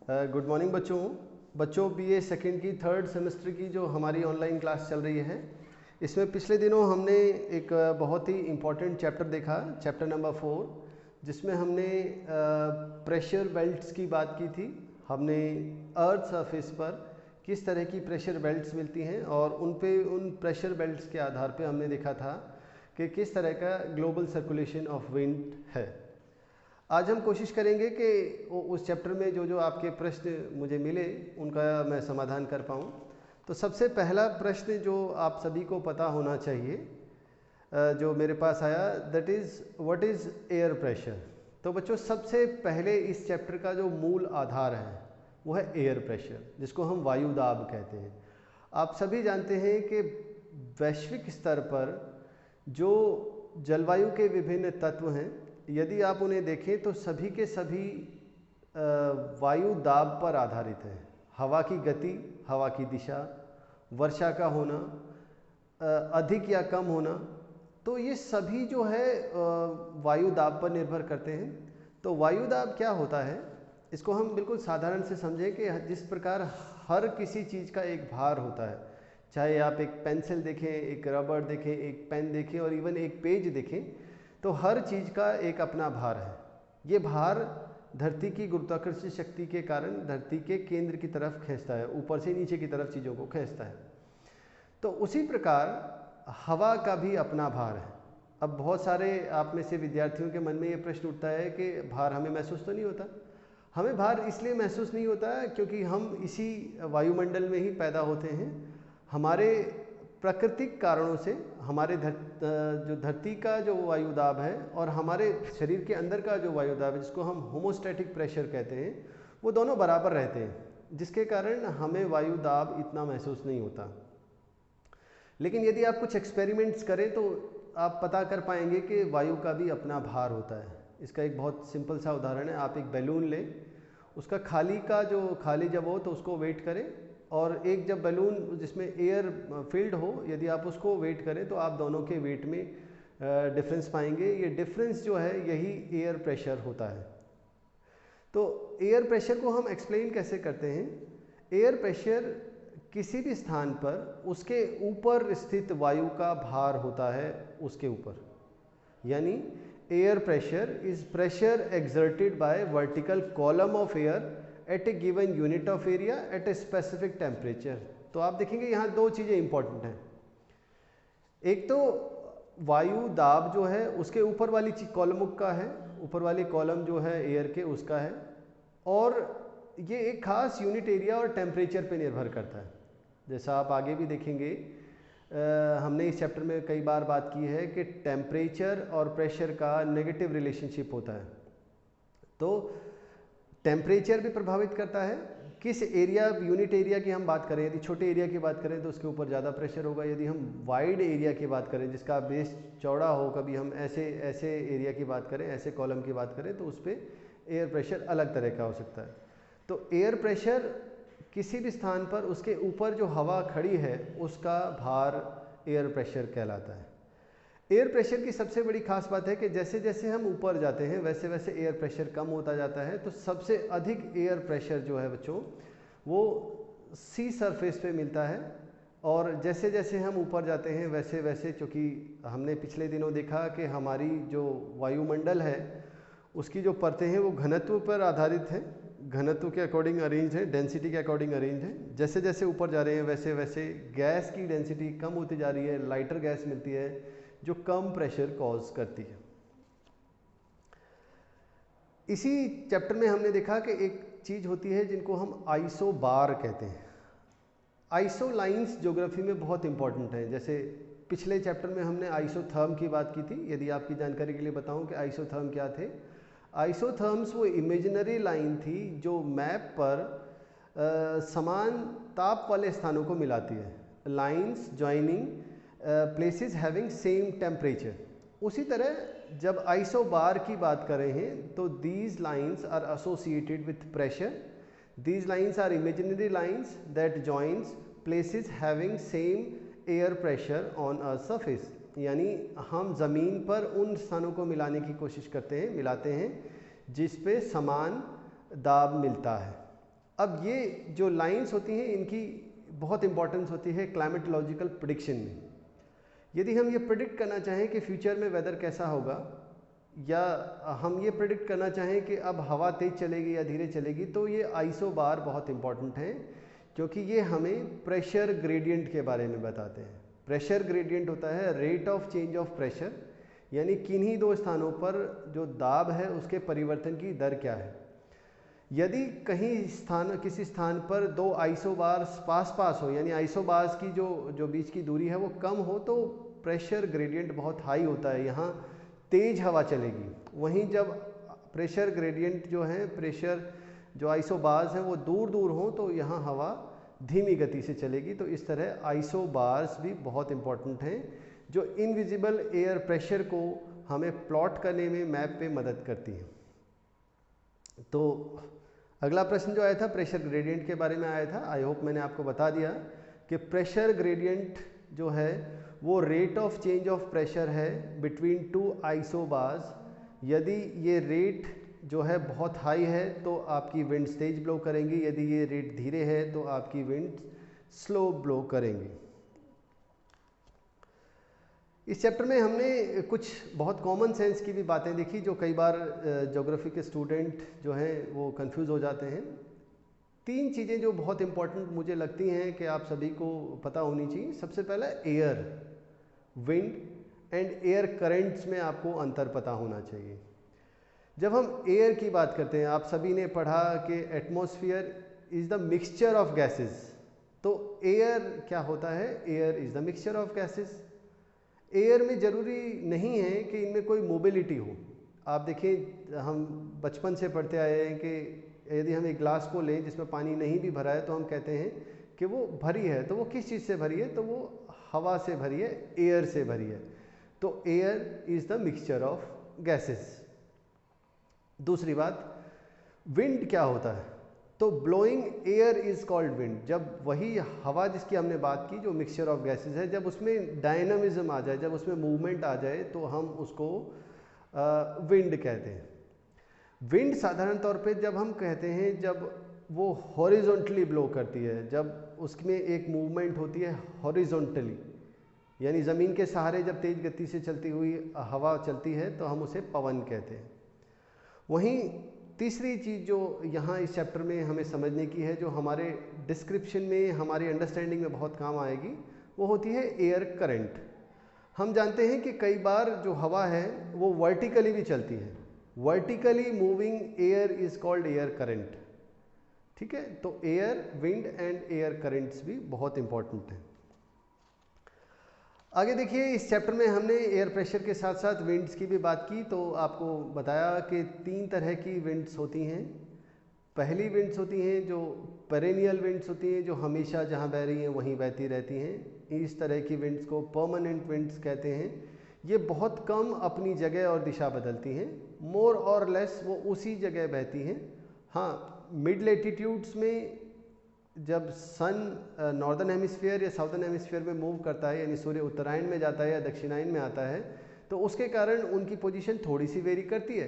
Good morning बच्चों BA second की third semester की जो हमारी ऑनलाइन क्लास चल रही है, इसमें पिछले दिनों हमने एक बहुत ही इम्पॉर्टेंट चैप्टर देखा, चैप्टर नंबर 4, जिसमें हमने प्रेशर बेल्ट्स की बात की थी। हमने अर्थ सरफेस पर किस तरह की प्रेशर बेल्ट्स मिलती हैं और उन प्रेशर बेल्ट्स के आधार पे हमने देखा था कि किस तरह का ग्लोबल सर्कुलेशन ऑफ विंड है। आज हम कोशिश करेंगे कि उस चैप्टर में जो आपके प्रश्न मुझे मिले उनका मैं समाधान कर पाऊँ। तो सबसे पहला प्रश्न जो आप सभी को पता होना चाहिए, जो मेरे पास आया, that is what is air pressure. तो बच्चों सबसे पहले इस चैप्टर का जो मूल आधार है वो है एयर प्रेशर, जिसको हम वायु दाब कहते हैं। आप सभी जानते हैं कि वैश्विक स्तर पर जो जलवायु के विभिन्न तत्व हैं, यदि आप उन्हें देखें तो सभी के सभी वायु दाब पर आधारित हैं। हवा की गति, हवा की दिशा, वर्षा का होना, अधिक या कम होना, तो ये सभी जो है वायु दाब पर निर्भर करते हैं। तो वायु दाब क्या होता है, इसको हम बिल्कुल साधारण से समझें कि जिस प्रकार हर किसी चीज़ का एक भार होता है, चाहे आप एक पेंसिल देखें, एक रबड़ देखें, एक पेन देखें और इवन एक पेज देखें, तो हर चीज़ का एक अपना भार है। ये भार धरती की गुरुत्वाकर्षण शक्ति के कारण धरती के केंद्र की तरफ खींचता है, ऊपर से नीचे की तरफ चीज़ों को खींचता है। तो उसी प्रकार हवा का भी अपना भार है। अब बहुत सारे आप में से विद्यार्थियों के मन में ये प्रश्न उठता है कि भार हमें महसूस तो नहीं होता। हमें भार इसलिए महसूस नहीं होता है क्योंकि हम इसी वायुमंडल में ही पैदा होते हैं। हमारे प्राकृतिक कारणों से हमारे जो धरती का जो वायुदाब है और हमारे शरीर के अंदर का जो वायुदाब है, जिसको हम होमोस्टैटिक प्रेशर कहते हैं, वो दोनों बराबर रहते हैं, जिसके कारण हमें वायुदाब इतना महसूस नहीं होता। लेकिन यदि आप कुछ एक्सपेरिमेंट्स करें तो आप पता कर पाएंगे कि वायु का भी अपना भार होता है। इसका एक बहुत सिंपल सा उदाहरण है, आप एक बैलून लें, उसका खाली जब हो तो उसको वेट करें, और एक जब बैलून जिसमें एयर फिल्ड हो, यदि आप उसको वेट करें तो आप दोनों के वेट में डिफरेंस पाएंगे। ये डिफरेंस जो है यही एयर प्रेशर होता है। तो एयर प्रेशर को हम एक्सप्लेन कैसे करते हैं? एयर प्रेशर किसी भी स्थान पर उसके ऊपर स्थित वायु का भार होता है उसके ऊपर, यानी air pressure is pressure exerted by vertical column of air at A given unit of area at a specific temperature. तो आप देखेंगे यहाँ दो चीज़ें इंपॉर्टेंट हैं। एक तो वायु दाब जो है उसके ऊपर वाली कॉलम का है, ऊपर वाली कॉलम जो है एयर के उसका है, और ये एक खास यूनिट एरिया और टेम्परेचर पे निर्भर करता है। जैसा आप आगे भी देखेंगे, हमने इस चैप्टर में कई बार बात की है कि टेम्परेचर और प्रेशर का नेगेटिव रिलेशनशिप होता है। तो टेम्परेचर भी प्रभावित करता है। किस एरिया, यूनिट एरिया की हम बात करें, यदि छोटे एरिया की बात करें तो उसके ऊपर ज़्यादा प्रेशर होगा। यदि हम वाइड एरिया की बात करें, जिसका बेस चौड़ा हो, कभी हम ऐसे एरिया की बात करें, ऐसे कॉलम की बात करें, तो उस पर एयर प्रेशर अलग तरह का हो सकता है। तो एयर प्रेशर किसी भी स्थान पर उसके ऊपर जो हवा खड़ी है उसका भार एयर प्रेशर कहलाता है। एयर प्रेशर की सबसे बड़ी खास बात है कि जैसे जैसे हम ऊपर जाते हैं वैसे वैसे एयर प्रेशर कम होता जाता है। तो सबसे अधिक एयर प्रेशर जो है बच्चों वो सी सरफेस पे मिलता है, और जैसे जैसे हम ऊपर जाते हैं वैसे वैसे, चूँकि हमने पिछले दिनों देखा कि हमारी जो वायुमंडल है उसकी जो परतें हैं वो घनत्व पर आधारित हैं, घनत्व के अकॉर्डिंग अरेंज है, डेंसिटी के अकॉर्डिंग अरेंज है। जैसे जैसे ऊपर जा रहे हैं वैसे वैसे गैस की डेंसिटी कम होती जा रही है, लाइटर गैस मिलती है जो कम प्रेशर कॉज करती है। इसी चैप्टर में हमने देखा कि एक चीज़ होती है जिनको हम आइसो बार कहते हैं। आइसो लाइंस ज्योग्राफी में बहुत इंपॉर्टेंट है। जैसे पिछले चैप्टर में हमने आइसोथर्म की बात की थी। यदि आपकी जानकारी के लिए बताऊं कि आइसोथर्म क्या थे। आइसोथर्म्स वो इमेजिनरी लाइन थी जो मैप पर समान ताप वाले स्थानों को मिलाती है, lines joining places having same temperature. उसी तरह जब आइसो बार की बात कर रहे हैं तो these lines are associated with pressure. These lines are imaginary lines that joins places having same air pressure on a surface. यानी हम ज़मीन पर उन स्थानों को मिलाने की कोशिश करते हैं, मिलाते हैं जिस पे समान दाब मिलता है। अब ये जो लाइंस होती हैं इनकी बहुत इंपॉर्टेंस होती है क्लाइमेटोलॉजिकल प्रिडिक्शन में। यदि हम ये प्रिडिक्ट करना चाहें कि फ्यूचर में वेदर कैसा होगा, या हम ये प्रिडिक्ट करना चाहें कि अब हवा तेज़ चलेगी या धीरे चलेगी, तो ये आइसो बार बहुत इंपॉर्टेंट हैं, क्योंकि ये हमें प्रेशर ग्रेडियंट के बारे में बताते हैं। प्रेशर ग्रेडियंट होता है rate of change of pressure, यानी किन्हीं दो स्थानों पर जो दाब है उसके परिवर्तन की दर क्या है। यदि किसी स्थान पर दो आइसोबार्स पास हो, यानी आइसोबार्स की जो बीच की दूरी है वो कम हो, तो प्रेशर ग्रेडियंट बहुत हाई होता है, यहाँ तेज हवा चलेगी। वहीं जब प्रेशर ग्रेडियंट जो है, प्रेशर जो आइसोबार्स हैं वो दूर दूर हों, तो यहाँ हवा धीमी गति से चलेगी। तो इस तरह आइसोबार्स भी बहुत इंपॉर्टेंट हैं, जो इनविजिबल एयर प्रेशर को हमें प्लॉट करने में मैप पे मदद करती हैं। तो अगला प्रश्न जो आया था प्रेशर ग्रेडियंट के बारे में आया था। आई होप मैंने आपको बता दिया कि प्रेशर ग्रेडियंट जो है वो rate of change of pressure है बिटवीन टू आइसोबार्स। यदि ये रेट जो है बहुत हाई है तो आपकी विंड्स तेज ब्लो करेंगी, यदि ये रेट धीरे है तो आपकी विंड्स स्लो ब्लो करेंगी। इस चैप्टर में हमने कुछ बहुत कॉमन सेंस की भी बातें देखी, जो कई बार ज्योग्राफी के स्टूडेंट जो हैं वो कंफ्यूज हो जाते हैं। तीन चीज़ें जो बहुत इंपॉर्टेंट मुझे लगती हैं कि आप सभी को पता होनी चाहिए। सबसे पहला air, wind and air currents में आपको अंतर पता होना चाहिए। जब हम एयर की बात करते हैं, आप सभी ने पढ़ा कि atmosphere is the mixture of gases. तो एयर क्या होता है? Air is the mixture of gases. Air में ज़रूरी नहीं है कि इनमें कोई मोबिलिटी हो। आप देखिए, हम बचपन से पढ़ते आए हैं कि यदि हम एक ग्लास को लें जिसमें पानी नहीं भी भरा है तो हम कहते हैं कि वो भरी है। तो वो किस चीज़ से भरी है? तो वो हवा से भरी है, एयर से भरी है। तो air is the mixture of gases. दूसरी बात, विंड क्या होता है? तो blowing air is called wind. जब वही हवा जिसकी हमने बात की, जो मिक्सचर ऑफ गैसेस है, जब उसमें डायनामिज्म आ जाए, जब उसमें मूवमेंट आ जाए, तो हम उसको विंड कहते हैं। विंड साधारण तौर पे जब हम कहते हैं, जब वो हॉरिजॉन्टली ब्लो करती है, जब उसमें एक मूवमेंट होती है हॉरिजॉन्टली, यानी ज़मीन के सहारे जब तेज़ गति से चलती हुई हवा चलती है, तो हम उसे पवन कहते हैं। वहीं तीसरी चीज़ जो यहाँ इस चैप्टर में हमें समझने की है, जो हमारे डिस्क्रिप्शन में, हमारी अंडरस्टैंडिंग में बहुत काम आएगी, वो होती है एयर करंट। हम जानते हैं कि कई बार जो हवा है वो वर्टिकली भी चलती है। Vertically moving air is called air current. ठीक है, तो air, wind and air currents भी बहुत इंपॉर्टेंट हैं। आगे देखिए, इस चैप्टर में हमने एयर प्रेशर के साथ साथ विंड्स की भी बात की। तो आपको बताया कि तीन तरह की विंड्स होती हैं। पहली विंड्स होती हैं जो पेरेनियल विंड्स होती हैं, जो हमेशा जहाँ बह रही हैं वहीं बहती रहती हैं। इस तरह की विंड्स को परमानेंट विंड्स कहते हैं। ये बहुत कम अपनी जगह और दिशा बदलती हैं, मोर और लेस वो उसी जगह बहती हैं। हाँ, मिड लेटीट्यूड्स में जब सन नॉर्दर्न हेमिस्फीयर या साउदर्न हेमिस्फीयर में मूव करता है, यानी सूर्य उत्तरायण में जाता है या दक्षिणायन में आता है, तो उसके कारण उनकी पोजीशन थोड़ी सी वेरी करती है,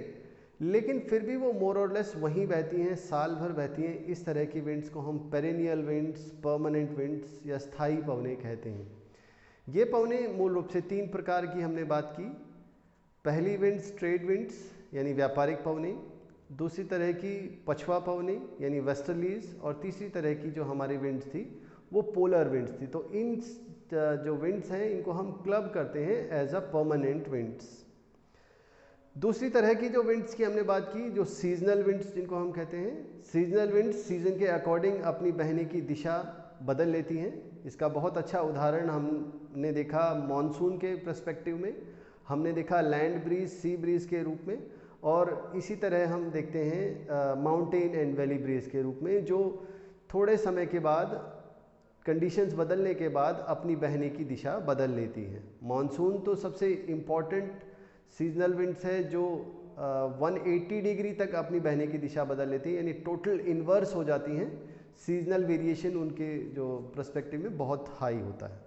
लेकिन फिर भी वो मोर और लेस वहीं बहती हैं, साल भर बहती हैं। इस तरह की विंड्स को हम पेरेनियल विंड्स, परमानेंट विंड्स या स्थायी पवनें कहते हैं। ये पवनें मूल रूप से तीन प्रकार की हमने बात की। पहली विंड्स ट्रेड विंड्स यानी व्यापारिक पवनें, दूसरी तरह की पछवा पवनें यानी वेस्टर्लीज, और तीसरी तरह की जो हमारी विंड्स थी वो पोलर विंड्स थी। तो इन जो विंड्स हैं इनको हम क्लब करते हैं एज अ परमानेंट विंड्स। दूसरी तरह की जो विंड्स की हमने बात की, जो सीजनल विंड्स जिनको हम कहते हैं। सीजनल विंड्स सीजन के अकॉर्डिंग अपनी बहने की दिशा बदल लेती हैं। इसका बहुत अच्छा उदाहरण हमने देखा मॉनसून के पर्सपेक्टिव में, हमने देखा लैंड ब्रीज, सी ब्रीज के रूप में, और इसी तरह हम देखते हैं माउंटेन एंड वैली ब्रीज के रूप में, जो थोड़े समय के बाद, कंडीशंस बदलने के बाद अपनी बहने की दिशा बदल लेती हैं। मॉनसून तो सबसे इम्पॉर्टेंट सीजनल विंड्स है जो 180 डिग्री तक अपनी बहने की दिशा बदल लेती हैं, यानी टोटल इन्वर्स हो जाती हैं। सीजनल वेरिएशन उनके जो पर्सपेक्टिव में बहुत हाई होता है।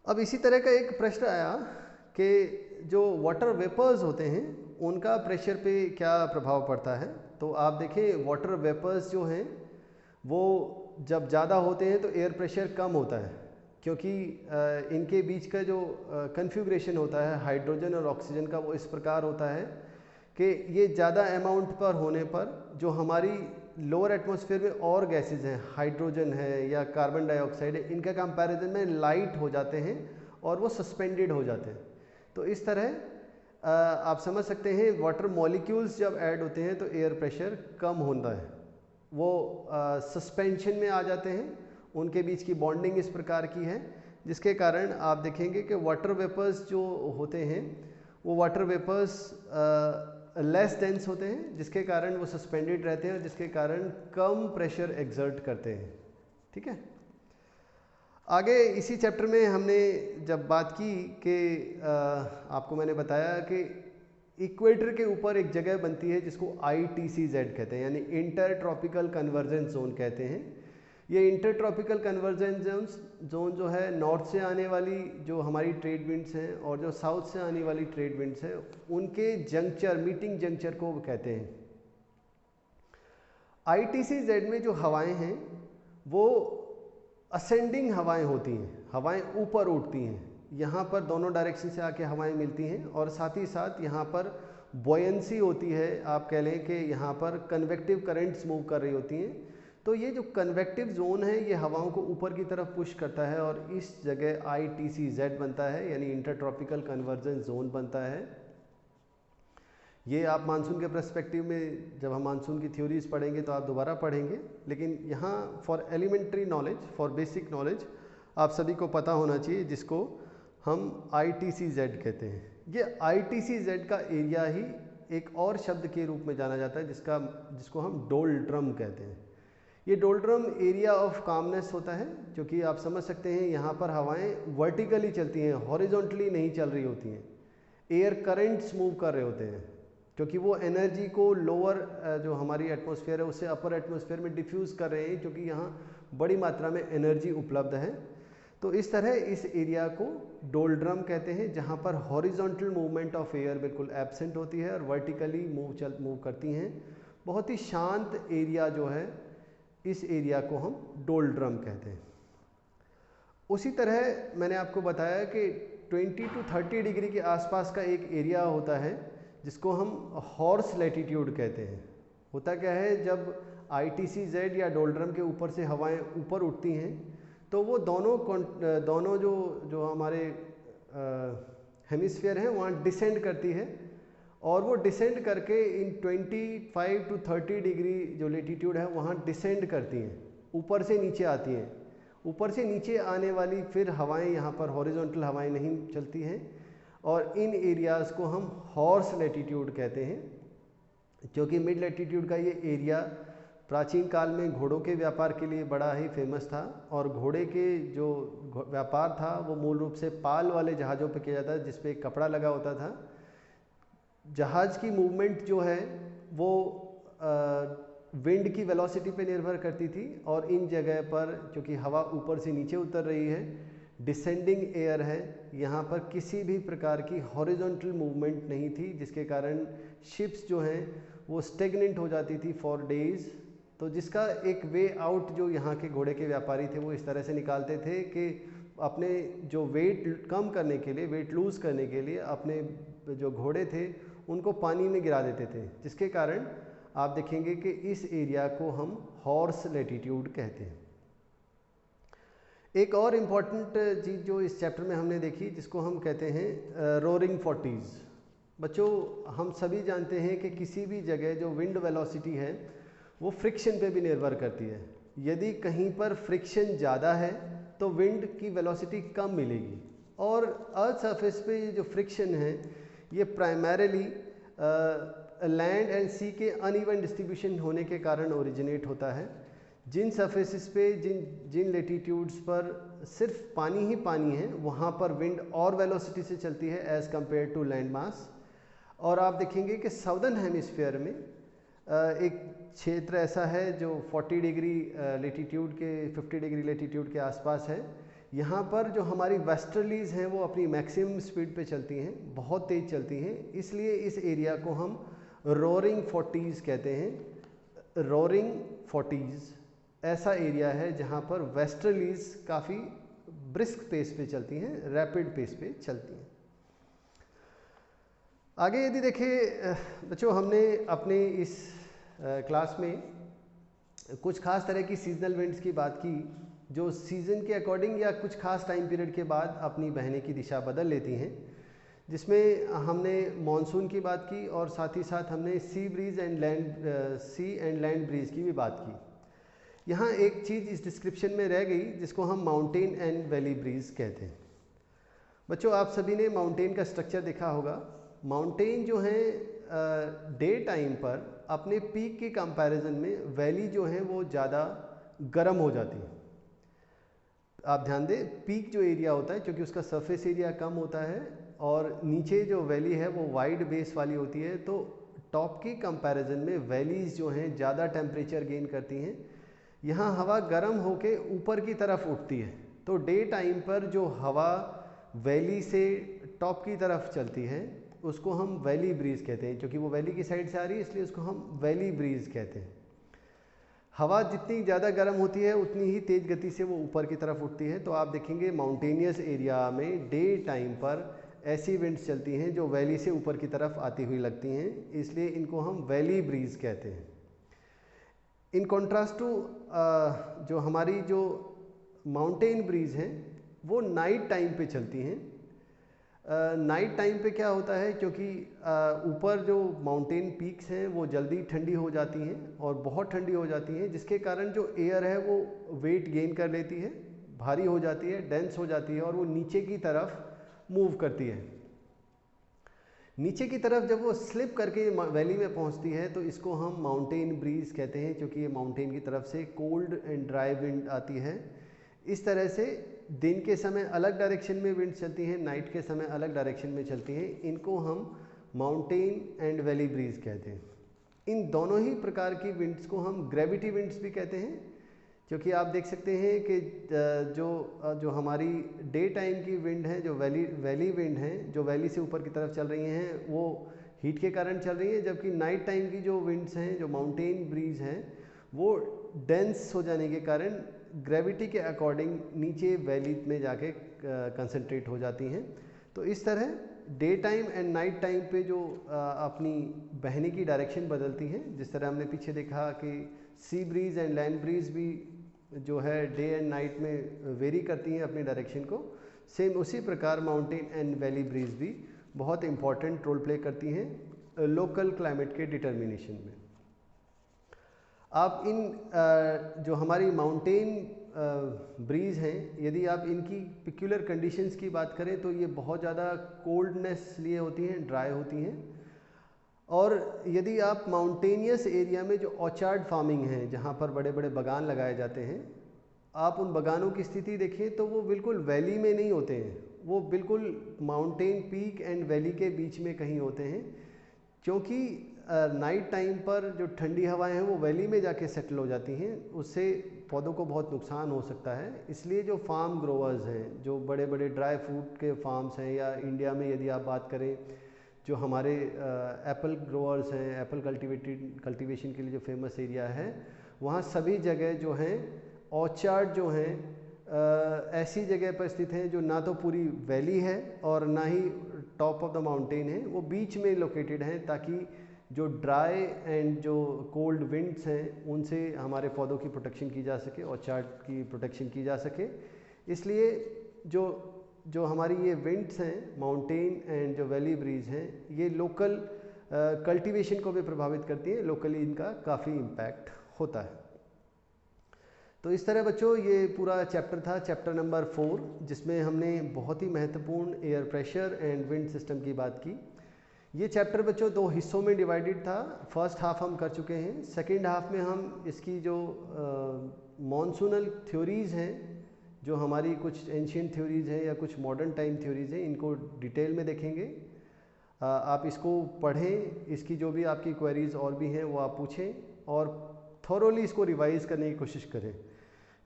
अब इसी तरह का एक प्रश्न आया कि जो वाटर वेपर्स होते हैं उनका प्रेशर पे क्या प्रभाव पड़ता है। तो आप देखें वाटर वेपर्स जो हैं वो जब ज़्यादा होते हैं तो एयर प्रेशर कम होता है, क्योंकि इनके बीच का जो कन्फिग्रेशन होता है हाइड्रोजन और ऑक्सीजन का वो इस प्रकार होता है कि ये ज़्यादा अमाउंट पर होने पर जो हमारी लोअर एटमॉस्फेयर में और गैसेज हैं, हाइड्रोजन है या कार्बन डाइऑक्साइड है, इनका कंपैरिजन में लाइट हो जाते हैं और वो सस्पेंडेड हो जाते हैं। तो इस तरह आप समझ सकते हैं वाटर मॉलिक्यूल्स जब ऐड होते हैं तो एयर प्रेशर कम होता है, वो सस्पेंशन में आ जाते हैं, उनके बीच की बॉन्डिंग इस प्रकार की है जिसके कारण आप देखेंगे कि वाटर वेपर्स जो होते हैं वो वाटर वेपर्स लेस डेंस होते हैं, जिसके कारण वो सस्पेंडेड रहते हैं और जिसके कारण कम प्रेशर एक्सर्ट करते हैं। ठीक है, आगे इसी चैप्टर में हमने जब बात की कि आपको मैंने बताया कि इक्वेटर के ऊपर एक जगह बनती है जिसको ITCZ कहते हैं, यानी इंटर ट्रॉपिकल कन्वर्जेंस जोन कहते हैं। ये इंटर ट्रॉपिकल कन्वर्जेंस जोन जो है नॉर्थ से आने वाली जो हमारी ट्रेड विंड्स हैं और जो साउथ से आने वाली ट्रेड विंड्स हैं उनके जंक्चर, मीटिंग जंक्चर को कहते हैं। ITCZ में जो हवाएं हैं वो असेंडिंग हवाएं होती हैं, हवाएं ऊपर उठती हैं, यहाँ पर दोनों डायरेक्शन से आके हवाएं मिलती हैं और साथ ही साथ यहाँ पर बॉयंसी होती है, आप कह लें कि यहाँ पर कन्वेक्टिव करंट्स मूव कर रही होती हैं। तो ये जो कन्वेक्टिव जोन है ये हवाओं को ऊपर की तरफ पुश करता है और इस जगह ITCZ बनता है, यानी इंटर ट्रॉपिकल कन्वर्जेंस जोन बनता है। ये आप मानसून के पर्सपेक्टिव में जब हम मानसून की थ्योरीज पढ़ेंगे तो आप दोबारा पढ़ेंगे, लेकिन यहाँ for elementary knowledge, for basic knowledge आप सभी को पता होना चाहिए जिसको हम ITCZ कहते हैं। ये ITCZ का एरिया ही एक और शब्द के रूप में जाना जाता है जिसको हम डोल्ड्रम कहते हैं। ये डोल्ड्रम एरिया ऑफ कामनेस होता है, क्योंकि आप समझ सकते हैं यहाँ पर हवाएं वर्टिकली चलती हैं, हॉरिजॉन्टली नहीं चल रही होती हैं, एयर करंट्स मूव कर रहे होते हैं, क्योंकि वो एनर्जी को लोअर जो हमारी एटमॉस्फेयर है उससे अपर एटमॉस्फेयर में डिफ्यूज़ कर रहे हैं, क्योंकि यहाँ बड़ी मात्रा में एनर्जी उपलब्ध है। तो इस तरह इस एरिया को डोल्ड्रम कहते हैं, जहाँ पर हॉरिजॉन्टल मूवमेंट ऑफ एयर बिल्कुल एब्सेंट होती है और वर्टिकली मूव करती हैं। बहुत ही शांत एरिया जो है इस एरिया को हम डोल्ड्रम कहते हैं। उसी तरह मैंने आपको बताया कि 20 to 30 डिग्री के आसपास का एक एरिया होता है जिसको हम हॉर्स लैटिट्यूड कहते हैं। होता क्या है, जब ITCZ या डोल्ड्रम के ऊपर से हवाएं ऊपर उठती हैं तो वो दोनों जो हमारे हेमिस्फीयर हैं वहाँ डिसेंड करती है और वो डिसेंड करके इन 25 to 30 डिग्री जो लेटीट्यूड है वहाँ डिसेंड करती हैं, ऊपर से नीचे आती हैं। ऊपर से नीचे आने वाली फिर हवाएं यहाँ पर हॉरिजॉन्टल हवाएं नहीं चलती हैं और इन एरियाज़ को हम हॉर्स लैटिट्यूड कहते हैं, क्योंकि मिड लैटिट्यूड का ये एरिया प्राचीन काल में घोड़ों के व्यापार के लिए बड़ा ही फेमस था और घोड़े के जो व्यापार था वो मूल रूप से पाल वाले जहाज़ों पर किया जाता था जिस पे कपड़ा लगा होता था। जहाज़ की मूवमेंट जो है वो विंड की वेलोसिटी पे निर्भर करती थी और इन जगह पर क्योंकि हवा ऊपर से नीचे उतर रही है, डिसेंडिंग एयर है, यहाँ पर किसी भी प्रकार की हॉरिजॉन्टल मूवमेंट नहीं थी, जिसके कारण शिप्स जो हैं वो स्टेगनेंट हो जाती थी फॉर डेज। तो जिसका एक वे आउट जो यहाँ के घोड़े के व्यापारी थे वो इस तरह से निकालते थे कि अपने जो वेट कम करने के लिए, वेट लूज़ करने के लिए अपने जो घोड़े थे उनको पानी में गिरा देते थे, जिसके कारण आप देखेंगे कि इस एरिया को हम हॉर्स लैटिट्यूड कहते हैं। एक और इम्पॉर्टेंट चीज़ जो इस चैप्टर में हमने देखी जिसको हम कहते हैं रोरिंग 40s। बच्चों, हम सभी जानते हैं कि किसी भी जगह जो विंड वेलोसिटी है वो फ्रिक्शन पे भी निर्भर करती है। यदि कहीं पर फ्रिक्शन ज़्यादा है तो विंड की वेलोसिटी कम मिलेगी और अर्थ सरफेस पे ये जो फ्रिक्शन है ये प्राइमरीली लैंड एंड सी के अनइवन डिस्ट्रीब्यूशन होने के कारण ओरिजिनेट होता है। जिन सरफेसेस पे जिन लेटीट्यूड्स पर सिर्फ पानी ही पानी है वहाँ पर विंड और वेलोसिटी से चलती है as compared to land mass. और आप देखेंगे कि साउदर्न हेमिस्फीयर में एक क्षेत्र ऐसा है जो 40 डिग्री लेटीट्यूड के 50 डिग्री लेटीट्यूड के आसपास है। यहाँ पर जो हमारी वेस्टर्लीज हैं वो अपनी मैक्सिमम स्पीड पे चलती हैं, बहुत तेज़ चलती हैं, इसलिए इस एरिया को हम रोरिंग 40s कहते हैं। रोरिंग 40s ऐसा एरिया है जहाँ पर वेस्टर्लीज काफ़ी ब्रिस्क पेस पे चलती हैं, रैपिड पेस पे चलती हैं। आगे यदि देखें बच्चों, हमने अपने इस क्लास में कुछ खास तरह की सीजनल विंड्स की बात की जो सीज़न के अकॉर्डिंग या कुछ खास टाइम पीरियड के बाद अपनी बहने की दिशा बदल लेती हैं, जिसमें हमने मॉनसून की बात की और साथ ही साथ हमने सी एंड लैंड ब्रीज की भी बात की। यहाँ एक चीज़ इस डिस्क्रिप्शन में रह गई जिसको हम माउंटेन एंड वैली ब्रीज कहते हैं। बच्चों, आप सभी ने माउंटेन का स्ट्रक्चर देखा होगा। माउंटेन जो है डे टाइम पर अपने पीक के कंपैरिजन में वैली जो है वो ज़्यादा गर्म हो जाती है। आप ध्यान दें, पीक जो एरिया होता है क्योंकि उसका सरफेस एरिया कम होता है और नीचे जो वैली है वो वाइड बेस वाली होती है, तो टॉप की कंपैरिजन में वैलीज़ जो हैं ज़्यादा टेम्परेचर गेन करती हैं। यहाँ हवा गर्म होके ऊपर की तरफ उठती है, तो डे टाइम पर जो हवा वैली से टॉप की तरफ चलती है उसको हम वैली ब्रीज कहते हैं। क्योंकि वो वैली की साइड से आ रही है इसलिए उसको हम वैली ब्रीज कहते हैं। हवा जितनी ज़्यादा गर्म होती है उतनी ही तेज़ गति से वो ऊपर की तरफ उठती है। तो आप देखेंगे माउंटेनियस एरिया में डे टाइम पर ऐसी विंड्स चलती हैं जो वैली से ऊपर की तरफ आती हुई लगती हैं, इसलिए इनको हम वैली ब्रीज कहते हैं। इन कॉन्ट्रास्ट टू जो हमारी जो माउंटेन ब्रीज हैं वो नाइट टाइम पे चलती हैं। नाइट टाइम पे क्या होता है, क्योंकि ऊपर जो माउंटेन पीक्स हैं वो जल्दी ठंडी हो जाती हैं और बहुत ठंडी हो जाती हैं, जिसके कारण जो एयर है वो वेट गेन कर लेती है, भारी हो जाती है, डेंस हो जाती है और वो नीचे की तरफ मूव करती है। नीचे की तरफ जब वो स्लिप करके वैली में पहुंचती है तो इसको हम माउंटेन ब्रीज कहते हैं, क्योंकि ये माउंटेन की तरफ से कोल्ड एंड ड्राई विंड आती है। इस तरह से दिन के समय अलग डायरेक्शन में विंड चलती हैं, नाइट के समय अलग डायरेक्शन में चलती हैं। इनको हम माउंटेन एंड वैली ब्रीज कहते हैं। इन दोनों ही प्रकार की विंड्स को हम ग्रेविटी विंड्स भी कहते हैं, क्योंकि आप देख सकते हैं कि जो हमारी डे टाइम की विंड है, जो वैली विंड हैं, जो वैली से ऊपर की तरफ चल रही हैं, वो हीट के कारण चल रही हैं, जबकि नाइट टाइम की जो विंड्स हैं, जो माउंटेन ब्रीज हैं, वो डेंस हो जाने के कारण ग्रेविटी के अकॉर्डिंग नीचे वैली में जाके कंसंट्रेट हो जाती हैं। तो इस तरह day time and night time पे जो अपनी बहने की डायरेक्शन बदलती हैं, जिस तरह हमने पीछे देखा कि sea breeze and land breeze भी जो है डे एंड नाइट में वेरी करती हैं अपनी डायरेक्शन को, सेम उसी प्रकार माउंटेन एंड वैली ब्रीज भी बहुत इंपॉर्टेंट रोल प्ले करती हैं लोकल क्लाइमेट के डिटर्मिनेशन में। आप इन जो हमारी माउंटेन ब्रीज हैं, यदि आप इनकी पिक्यूलर कंडीशंस की बात करें तो ये बहुत ज़्यादा कोल्डनेस लिए होती हैं, ड्राई होती हैं। और यदि आप माउंटेनियस एरिया में जो ऑर्चार्ड फार्मिंग है, जहाँ पर बड़े बड़े बागान लगाए जाते हैं, आप उन बागानों की स्थिति देखें तो वो बिल्कुल वैली में नहीं होते हैं, वो बिल्कुल माउंटेन पीक एंड वैली के बीच में कहीं होते हैं, क्योंकि नाइट टाइम पर जो ठंडी हवाएं हैं वो वैली में जाके सेटल हो जाती हैं, उससे पौधों को बहुत नुकसान हो सकता है। इसलिए जो फार्म ग्रोवर्स हैं, जो बड़े बड़े ड्राई फ्रूट के फार्म्स हैं, या इंडिया में यदि आप बात करें जो हमारे एप्पल ग्रोवर्स हैं, एप्पल कल्टीवेशन के लिए जो फेमस एरिया है, वहाँ सभी जगह जो हैं ऑर्चार्ड जो हैं ऐसी जगह पर स्थित हैं जो ना तो पूरी वैली है और ना ही टॉप ऑफ द माउंटेन है, वो बीच में लोकेटेड हैं, ताकि जो ड्राई एंड जो कोल्ड विंड्स हैं उनसे हमारे पौधों की प्रोटेक्शन की जा सके, ऑर्चार्ड की प्रोटेक्शन की जा सके। इसलिए जो हमारी ये विंड्स हैं, माउंटेन एंड जो वैली ब्रीज हैं, ये लोकल कल्टीवेशन को भी प्रभावित करती हैं, लोकली इनका काफ़ी इम्पैक्ट होता है। तो इस तरह बच्चों ये पूरा चैप्टर था, चैप्टर नंबर 4, जिसमें हमने बहुत ही महत्वपूर्ण air pressure and wind system की बात की। ये चैप्टर बच्चों 2 हिस्सों में डिवाइडेड था। फर्स्ट हाफ हम कर चुके हैं, सेकेंड हाफ में हम इसकी जो मॉनसूनल थ्योरीज़ हैं, जो हमारी कुछ एंशिएंट थ्योरीज़ हैं या कुछ मॉडर्न टाइम थ्योरीज़ हैं, इनको डिटेल में देखेंगे। आप इसको पढ़ें, इसकी जो भी आपकी क्वेरीज़ और भी हैं वो आप पूछें और थॉरोली इसको रिवाइज़ करने की कोशिश करें।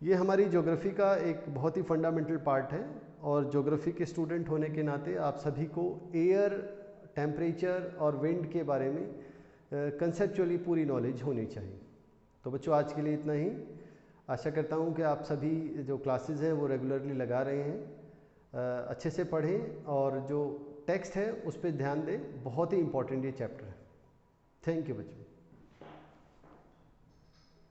ये हमारी ज्योग्राफी का एक बहुत ही फंडामेंटल पार्ट है और ज्योग्राफी के स्टूडेंट होने के नाते आप सभी को एयर, टेम्परेचर और विंड के बारे में कंसेप्चुअली पूरी नॉलेज होनी चाहिए। तो बच्चों आज के लिए इतना ही। आशा करता हूँ कि आप सभी जो क्लासेस हैं वो रेगुलरली लगा रहे हैं, अच्छे से पढ़ें और जो टेक्स्ट है उस पर ध्यान दें, बहुत ही इम्पोर्टेंट ये चैप्टर है। थैंक यू बच्चों।